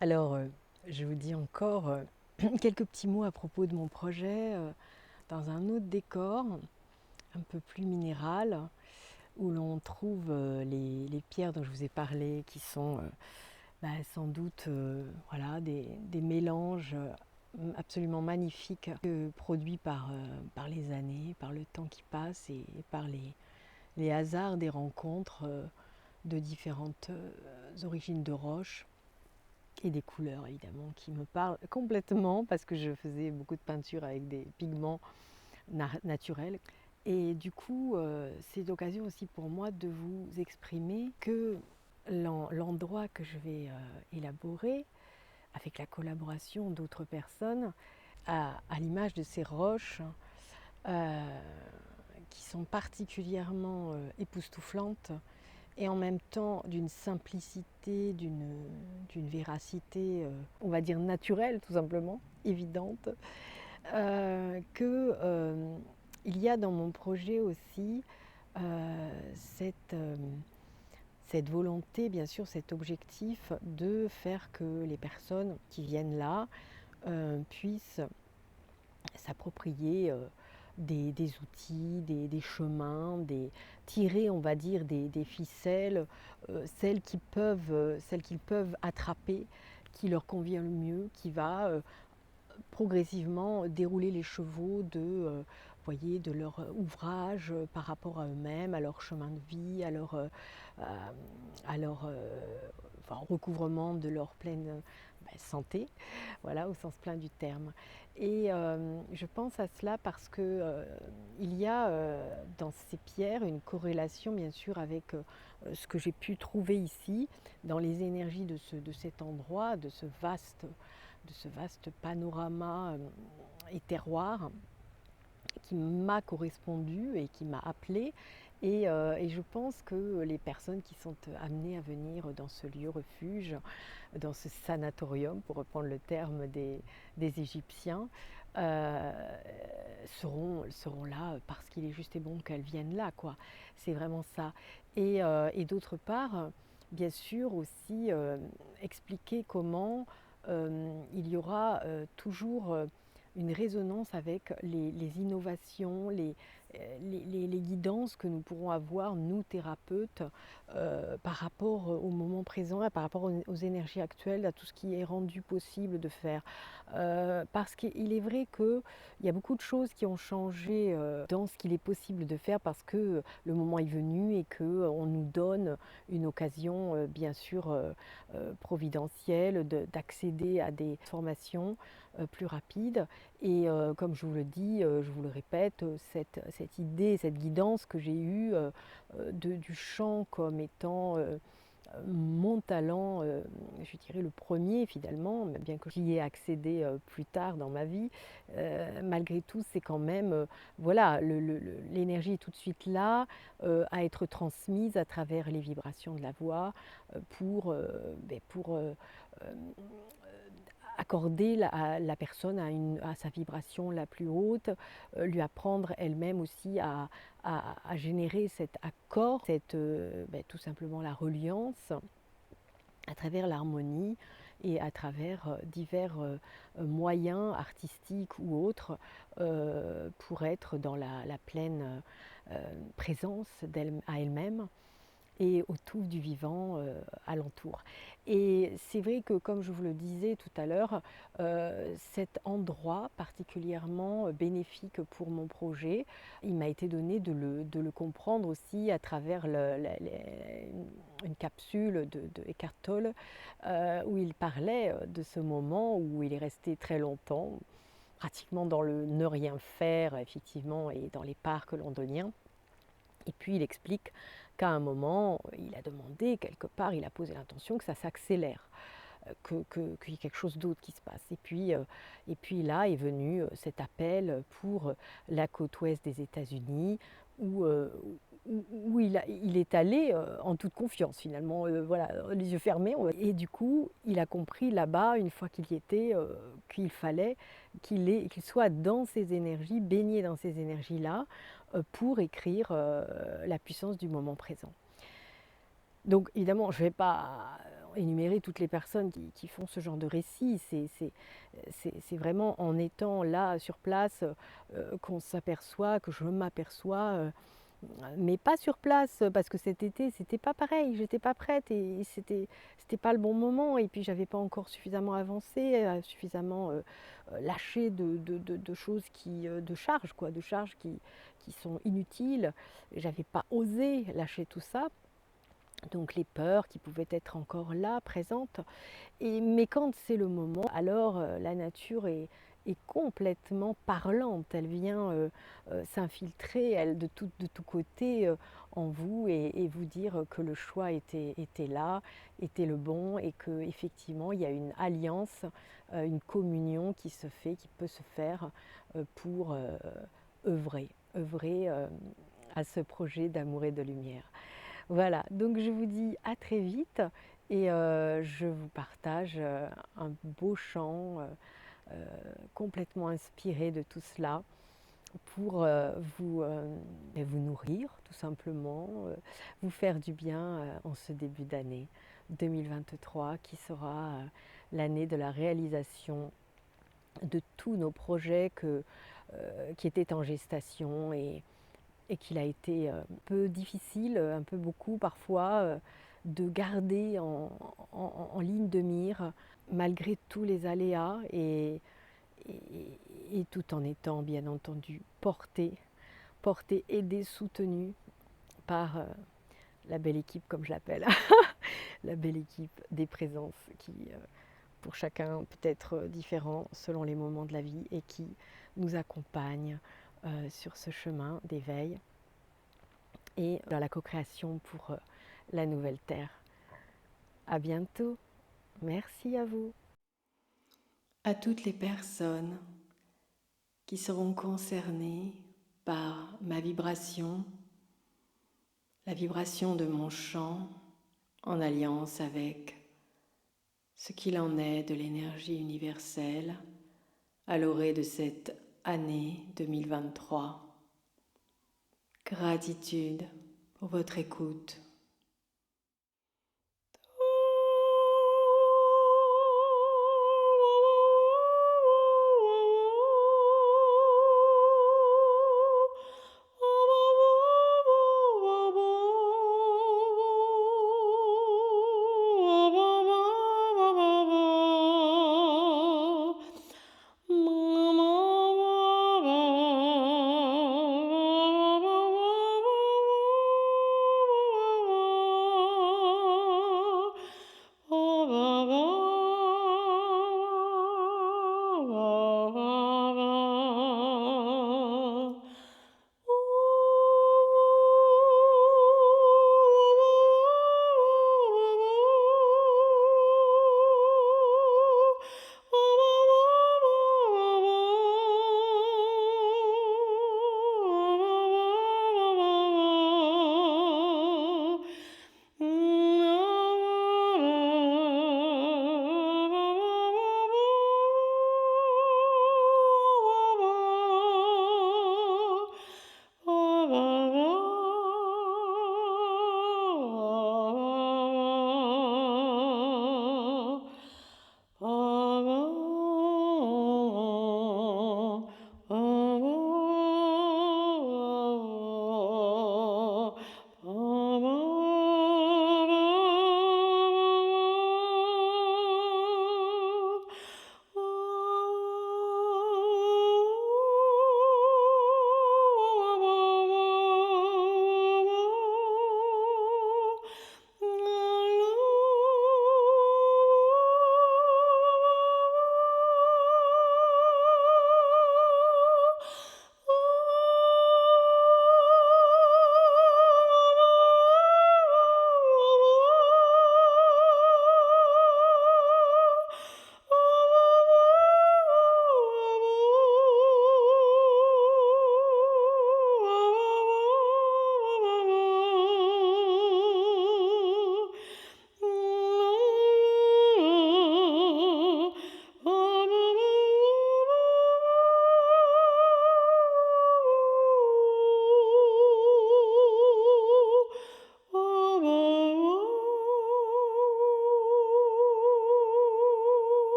Alors, je vous dis encore quelques petits mots à propos de mon projet dans un autre décor, un peu plus minéral, où l'on trouve les pierres dont je vous ai parlé, qui sont sans doute voilà, des mélanges absolument magnifiques produits par les années, par le temps qui passe et par les hasards des rencontres de différentes origines de roches et des couleurs évidemment qui me parlent complètement parce que je faisais beaucoup de peinture avec des pigments naturels. Et du coup, c'est l'occasion aussi pour moi de vous exprimer que l'endroit que je vais élaborer avec la collaboration d'autres personnes, à l'image de ces roches euh, qui sont particulièrement époustouflantes et en même temps d'une simplicité, d'une véracité, on va dire naturelle tout simplement, évidente, que il y a dans mon projet aussi cette, cette volonté, bien sûr, cet objectif de faire que les personnes qui viennent là puissent s'approprier des outils, des chemins, tirer, on va dire, des ficelles, celles qu'ils peuvent attraper, qui leur convient le mieux, qui va progressivement dérouler les chevaux voyez, de leur ouvrage par rapport à eux-mêmes, à leur chemin de vie, à leur enfin, recouvrement de leur pleine santé, voilà, au sens plein du terme. Et je pense à cela parce que il y a dans ces pierres une corrélation bien sûr avec ce que j'ai pu trouver ici, dans les énergies de cet endroit, de ce vaste panorama et terroir qui m'a correspondu et qui m'a appelé. Et je pense que les personnes qui sont amenées à venir dans ce lieu refuge, dans ce sanatorium, pour reprendre le terme des Égyptiens, euh, seront là parce qu'il est juste et bon qu'elles viennent là, quoi. C'est vraiment ça. Et d'autre part, bien sûr aussi expliquer comment il y aura toujours une résonance avec les innovations, les guidances que nous pourrons avoir, nous thérapeutes, par rapport au moment présent, et par rapport aux énergies actuelles, à tout ce qui est rendu possible de faire. Parce qu'il est vrai qu'il y a beaucoup de choses qui ont changé dans ce qu'il est possible de faire parce que le moment est venu et qu'on nous donne une occasion, bien sûr, providentielle d'accéder à des formations plus rapides. Et comme je vous le dis, je vous le répète, cette idée, cette guidance que j'ai eue du chant comme étant mon talent, je dirais le premier finalement, bien que j'y ai accédé plus tard dans ma vie, malgré tout c'est quand même, voilà, l'énergie est tout de suite là, à être transmise à travers les vibrations de la voix pour accorder la personne à sa vibration la plus haute, lui apprendre elle-même aussi à générer cet accord, tout simplement la reliance à travers l'harmonie et à travers divers moyens artistiques ou autres pour être dans la pleine présence à elle-même et au tout du vivant alentour. Et c'est vrai que, comme je vous le disais tout à l'heure, cet endroit particulièrement bénéfique pour mon projet, il m'a été donné de le comprendre aussi à travers une capsule de Eckhart Tolle où il parlait de ce moment où il est resté très longtemps, pratiquement dans le ne rien faire, effectivement, et dans les parcs londoniens. Et puis il explique qu'à un moment, il a demandé, quelque part, il a posé l'intention que ça s'accélère, qu'il y ait quelque chose d'autre qui se passe. Et puis là est venu cet appel pour la côte ouest des États-Unis, où, où il est allé en toute confiance finalement, voilà, les yeux fermés. Et du coup, il a compris là-bas, une fois qu'il y était, qu'il fallait qu'il soit dans ces énergies, baigné dans ces énergies-là, pour écrire la puissance du moment présent. Donc évidemment, je ne vais pas énumérer toutes les personnes qui font ce genre de récit. C'est vraiment en étant là, sur place, qu'on s'aperçoit, que je m'aperçois, mais pas sur place, parce que cet été, c'était pas pareil, j'étais pas prête et c'était pas le bon moment. Et puis, j'avais pas encore suffisamment avancé, suffisamment lâché de choses de charges, quoi, de charges qui sont inutiles. J'avais pas osé lâcher tout ça. Donc les peurs qui pouvaient être encore là, présentes. Mais quand c'est le moment, alors la nature est complètement parlante. Elle vient s'infiltrer de tous côtés en vous et vous dire que le choix était là, était le bon et qu'effectivement il y a une alliance, une communion qui se fait, qui peut se faire pour œuvrer à ce projet d'amour et de lumière. Voilà, donc je vous dis à très vite et je vous partage un beau chant complètement inspiré de tout cela pour vous nourrir tout simplement, vous faire du bien en ce début d'année 2023 qui sera l'année de la réalisation de tous nos projets qui étaient en gestation et qu'il a été un peu difficile, un peu beaucoup parfois, de garder en ligne de mire malgré tous les aléas et tout en étant bien entendu porté, aidé, soutenu par la belle équipe comme je l'appelle, la belle équipe des présences qui pour chacun peut être différent selon les moments de la vie et qui nous accompagne sur ce chemin d'éveil et dans la co-création pour la nouvelle Terre. À bientôt. Merci à vous. À toutes les personnes qui seront concernées par ma vibration, la vibration de mon chant en alliance avec ce qu'il en est de l'énergie universelle à l'orée de cette année 2023. Gratitude pour votre écoute.